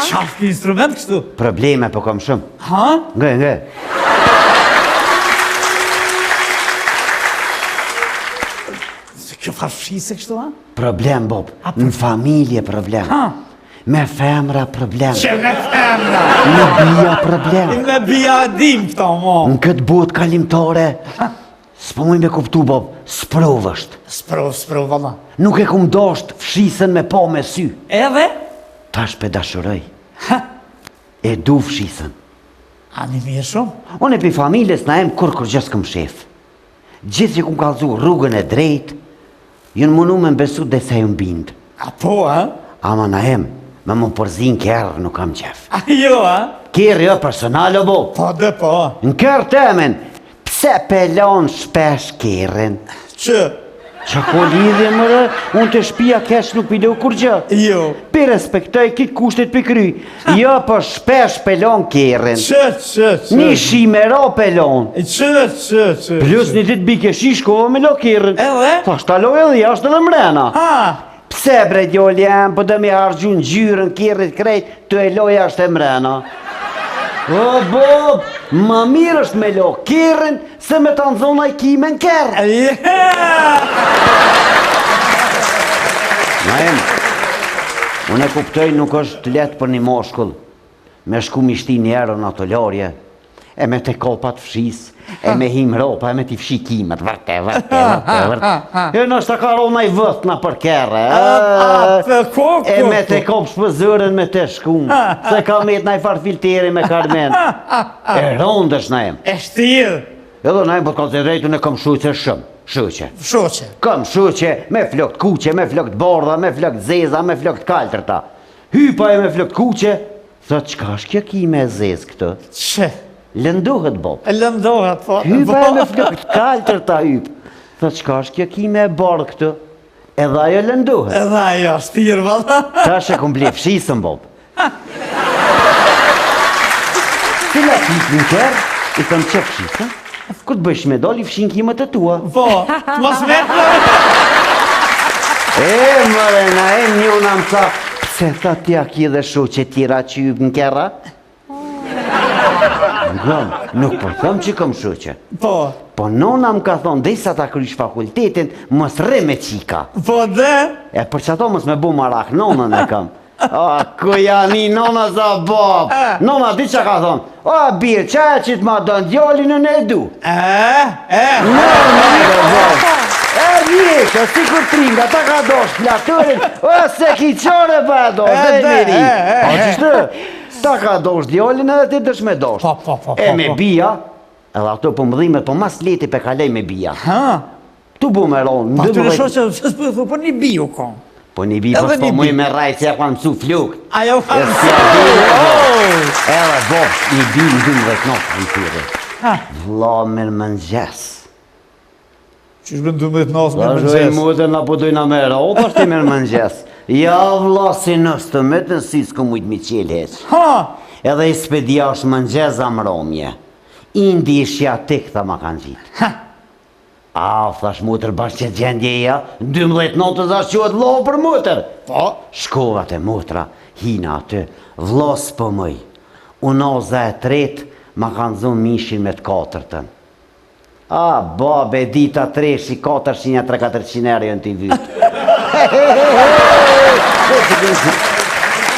Qafë instrument kështu? Probleme po kam shumë. Ha? Nge. Kjo farfshise kështu, ha? Problem, Bob. Në familje problem. Ha? Me femra problem. Që me femra? Me bia problem. Me bia dim këta, mo. Në këtë botë kalimtare, s'po muj me kuptu, Bob, sprovësht. Sprov, valla. Nuk e kum dasht fshisën me pa me sy. Edhe? Tash pe dashuroj. E du fshisën. Ani mirë shumë? Unë e pi familjes na em kur gjës këm shef. Gjithë që kum kalzu rrugën e drejt, jënë mënu me mbesu dhe se ju mbind. A po, ha? Ama na em, me më përzin kërë nuk kam qef. A jo, ha? Kërë jo personal o bo. Po, dhe po. Në kërë temen, pse pelon shpesh kërën? Që? Qa ko lidhje mërë, unë të shpia kesh nuk pido kur gjë. Jo. Pi respektoj kitë kushtet pi kry. Jo, për shpesh pelon kërën. Që. Një shimera pelon. Që. Plus një ditë bike shishkova me lo kërën. Edhe? Ta shtaloj edhe jashtë edhe mrena. Ha? Pse bre djoli jam, për dhe me argjun gjyrën kërët krejt, të e lo jashtë e mrena. O, Bob, ma mirë është me lo kërën, se me të nëzona i kime në kërë. Naim, unë e kuptoj nuk është letë për një moshkull, me shku mishti njerë në ato lorje, e me te kopat fshis, e me him ropa, e me t'i fshi kimet, vërte. E nështë të karona i vët në për kërë, e me te kop shpëzërën me te shkum, se ka met në i farfilteri me karmen, e rondësh naim. E shtirë. Edhe naim, për ka të drejtu në kom shuqe shumë. Shuqe. Kam shuqe me flokt kuqe, me flokt bordha, me flokt zeza, me flokt kaltërta. Hypa e me flokt kuqe, thot qka është kjo ki me zez këtë? Që? Lëndohet, Bob. Lëndohet, po. Hypa e me flokt kaltërta hyp. Thot qka është kjo ki me bordh këtë? Edhe ajo lëndohet. Edhe ajo, shtirë, valla. Ta shë kom ble fshisën, Bob. Cila pik në kërë, i kam që fshisën? Këtë bësh me doli fshin kimet e tua. Po, të mos vetë. Mëre, na një unë am tha, pse tha tja ki dhe shu që tira që ju në kera? Nuk përthëm që këm shu që. Po nona më ka thonë, dhe sa ta krysh fakultetin, mës re me qika. Po dhe? E për që ato mës me bu marak, nonën e kam. Ku janë i nona za Bob. Nona di që ka thonë, birë, qa e që të ma dënë djallin në e du. Njështë, si kur tringa, ta ka dosh platurin, se ki qore pa e dosh, dhe meri. Qështë, ta ka dosh djallin edhe ti dësh me dosh. E me bia, edhe ato për mëdhimet, po mas leti pe kalej me bia. Tu bu me ronë. Pa të rësho që së s'pë thu, po një bi u konë. Po një bi pas po muj me rajtë se ja ka mësu flukt. Ajo ka mësu. Edhe Bob, një bi në 12 notë në tyre. Vla me në mëngjes. Qështë me në 12 notë me në mëngjes? Vazhoj mutër nga po dojna me ropa, shti me në mëngjes. Ja vla si nështë të metën si s'ku mujtë mi qelë heq. Edhe i spedia është mëngjes amromje. Indi ishja tek tha ma kanë gjitë. Thash mutër bashkë që gjendjeja, 12 notës ashtë qëhet vlo për mutër. Shkova të mutra, hina aty, vlo s'pë mëj. Unoza e tretë, ma kanë zonë mishin me të 4-tën. Babe, dita 3, 400-300 euro jënë t'i vytë.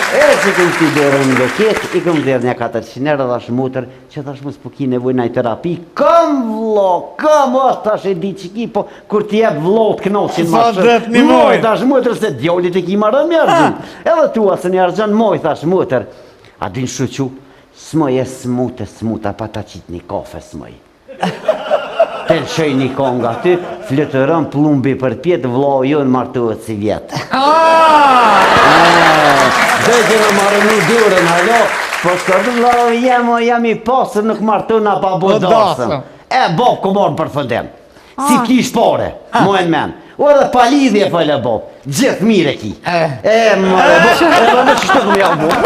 E që këmë t'i dërën në ketë, i këmë dërë një 400 euro dhe ashtë mutër, që thash mu s'po ki nevoj në i terapi, këm vlo, thash e di që ki, po kur t'i jep vlo të knoqin ma shumë, moj, thash mutër, se djollit e ki marën më argjën, edhe tua se një argjën, moj, thash mutër, a din shuqu, s'moj e smuta, pa ta qitë një kafe s'moj. Tel qoj një konga ty, fletërën plumbi për pjetë, vlo ju në martuët si vjetë. Dhe që në marrë një durën, halo, po s'kërë vlo jam i pasër nuk martu në pa budasëm. Bob, ku morën për fëndim. Si kish pare, mojnë men. O edhe palidhje fële, Bob, gjithë mire ki. Më, Bob, edhe në që shtë këmë ja, Bob.